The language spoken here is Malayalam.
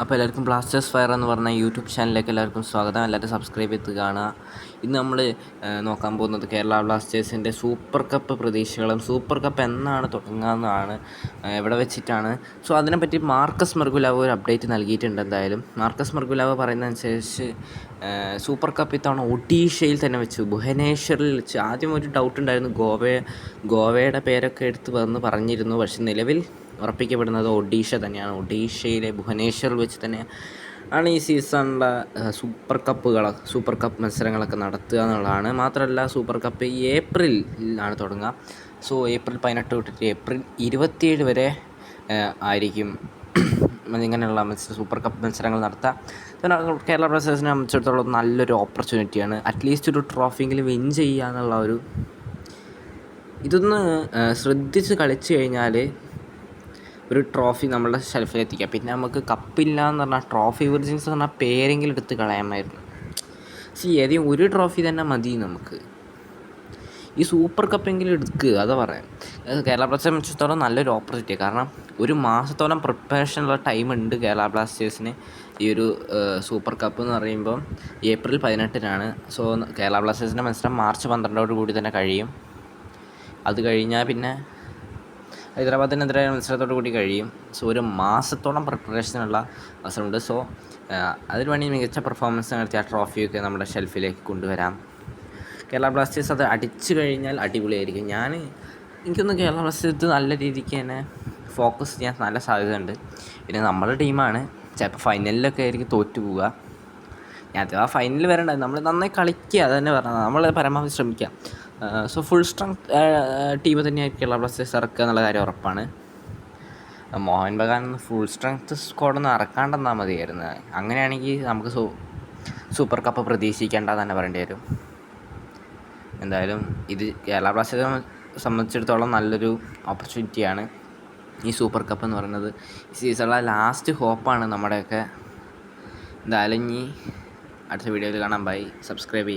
അപ്പോൾ എല്ലാവർക്കും ബ്ലാസ്റ്റേഴ്സ് ഫയർ എന്ന് പറഞ്ഞ യൂട്യൂബ് ചാനലിലേക്ക് എല്ലാവർക്കും സ്വാഗതം. എല്ലാവരും സബ്സ്ക്രൈബ് ചെയ്ത് കാണുക. ഇന്ന് നമ്മൾ നോക്കാൻ പോകുന്നത് കേരള ബ്ലാസ്റ്റേഴ്സിൻ്റെ സൂപ്പർ കപ്പ് പ്രതീക്ഷകളും സൂപ്പർ കപ്പ് എന്നാണ് തുടങ്ങുന്നതാണ്, എവിടെ വെച്ചിട്ടാണ്. സോ അതിനെപ്പറ്റി മാർക്കസ് മർഗുലാവ് ഒരു അപ്ഡേറ്റ് നൽകിയിട്ടുണ്ട്. എന്തായാലും മാർക്കസ് മർഗുലാവ് പറയുന്നതനുസരിച്ച് സൂപ്പർ കപ്പ് ഇത്തവണ ഒഡീഷയിൽ തന്നെ വെച്ചു, ഭുവനേശ്വറിൽ വെച്ച്. ആദ്യം ഒരു ഡൗട്ട് ഉണ്ടായിരുന്നു, ഗോവയുടെ പേരൊക്കെ എടുത്ത് വന്ന് പറഞ്ഞിരുന്നു. പക്ഷേ നിലവിൽ ഉറപ്പിക്കപ്പെടുന്നത് ഒഡീഷ തന്നെയാണ്. ഒഡീഷയിലെ ഭുവനേശ്വറിൽ വെച്ച് തന്നെ ആണ് ഈ സീസണിലെ സൂപ്പർ കപ്പ് മത്സരങ്ങളൊക്കെ നടത്തുക എന്നുള്ളതാണ്. മാത്രമല്ല സൂപ്പർ കപ്പ് ഏപ്രിലാണ് തുടങ്ങുക. സോ ഏപ്രിൽ 18 തൊട്ടിട്ട് ഏപ്രിൽ 27 വരെ ആയിരിക്കും ഇങ്ങനെയുള്ള സൂപ്പർ കപ്പ് മത്സരങ്ങൾ നടത്തുക. കേരള ബ്ലാസ്റ്റേഴ്സിനെ സംബന്ധിച്ചിടത്തോളം നല്ലൊരു ഓപ്പർച്യൂണിറ്റിയാണ്. അറ്റ്ലീസ്റ്റ് ഒരു ട്രോഫിയെങ്കിലും വിൻ ചെയ്യുക എന്നുള്ള ഇതൊന്ന് ശ്രദ്ധിച്ച് കളിച്ചു കഴിഞ്ഞാൽ ഒരു ട്രോഫി നമ്മളുടെ ഷെൽഫിലെത്തിക്കുക. പിന്നെ നമുക്ക് കപ്പില്ല എന്ന് പറഞ്ഞാൽ ട്രോഫി വിർജിൻസ് എന്ന് പറഞ്ഞാൽ പേരെങ്കിലും എടുത്ത് കളയാമായിരുന്നു. ഏതെങ്കിലും ഒരു ട്രോഫി തന്നെ മതി നമുക്ക്. ഈ സൂപ്പർ കപ്പെങ്കിലും എടുക്കുക, അതാ പറയാം. കേരള ബ്ലാസ്റ്റേഴ്സിനെ സംബന്ധിച്ചിടത്തോളം നല്ലൊരു ഓപ്പർച്യൂണിറ്റി. കാരണം ഒരു മാസത്തോളം പ്രിപ്പറേഷനുള്ള ടൈം ഉണ്ട് കേരള ബ്ലാസ്റ്റേഴ്സിന്. ഈ ഒരു സൂപ്പർ കപ്പ് എന്ന് പറയുമ്പോൾ ഏപ്രിൽ 18-നാണ്. സോ കേരള ബ്ലാസ്റ്റേഴ്സിൻ്റെ മത്സരം മാർച്ച് 12 കൂടി തന്നെ കഴിയും. അത് കഴിഞ്ഞാൽ പിന്നെ ഹൈദരാബാദിനെതിരെ മത്സരത്തോടു കൂടി കഴിയും. സോ ഒരു മാസത്തോളം പ്രിപ്പറേഷനുള്ള അവസരമുണ്ട്. സോ അതിന് വേണ്ടി മികച്ച പെർഫോമൻസ് നടത്തിയ ആ ട്രോഫിയൊക്കെ നമ്മുടെ ഷെൽഫിലേക്ക് കൊണ്ടുവരാം. കേരള ബ്ലാസ്റ്റേഴ്സ് അത് അടിച്ചു കഴിഞ്ഞാൽ അടിപൊളിയായിരിക്കും. എനിക്കൊന്ന് കേരള ബ്ലാസ്റ്റേഴ്സ് നല്ല രീതിക്ക് തന്നെ ഫോക്കസ് ചെയ്യാൻ നല്ല സാധ്യതയുണ്ട്. പിന്നെ നമ്മുടെ ടീമാണ്, ചിലപ്പോൾ ഫൈനലിലൊക്കെ ആയിരിക്കും തോറ്റു പോവുക. അഥവാ ഫൈനലിൽ വരേണ്ടത് നമ്മൾ നന്നായി കളിക്കുക, അത് തന്നെ പറഞ്ഞത്, നമ്മൾ പരമാവധി ശ്രമിക്കുക. സോ ഫുൾ സ്ട്രെങ്ത് ടീം തന്നെയായിരിക്കും കേരള ബ്ലാസ്റ്റേഴ്സ് ഇറക്കുക എന്നുള്ള കാര്യം ഉറപ്പാണ്. മോഹൻ ബഗാൻ ഫുൾ സ്ട്രെങ്ത് സ്ക്വാഡൊന്നും ഇറക്കാണ്ടെന്നാൽ മതിയായിരുന്നു. അങ്ങനെയാണെങ്കിൽ നമുക്ക് സൂപ്പർ കപ്പ് പ്രതീക്ഷിക്കേണ്ട തന്നെ പറയേണ്ടി വരും. എന്തായാലും ഇത് കേരള ബ്ലാസ്റ്റേഴ്സിനെ സംബന്ധിച്ചിടത്തോളം നല്ലൊരു ഓപ്പർച്യൂണിറ്റിയാണ് ഈ സൂപ്പർ കപ്പ് എന്ന് പറയുന്നത്. ഈ സീസണിലെ ലാസ്റ്റ് ഹോപ്പാണ് നമ്മുടെയൊക്കെ. എന്തായാലും ഇനി അടുത്ത വീഡിയോയിൽ കാണാം. ബൈ. സബ്സ്ക്രൈബ് ചെയ്യുക.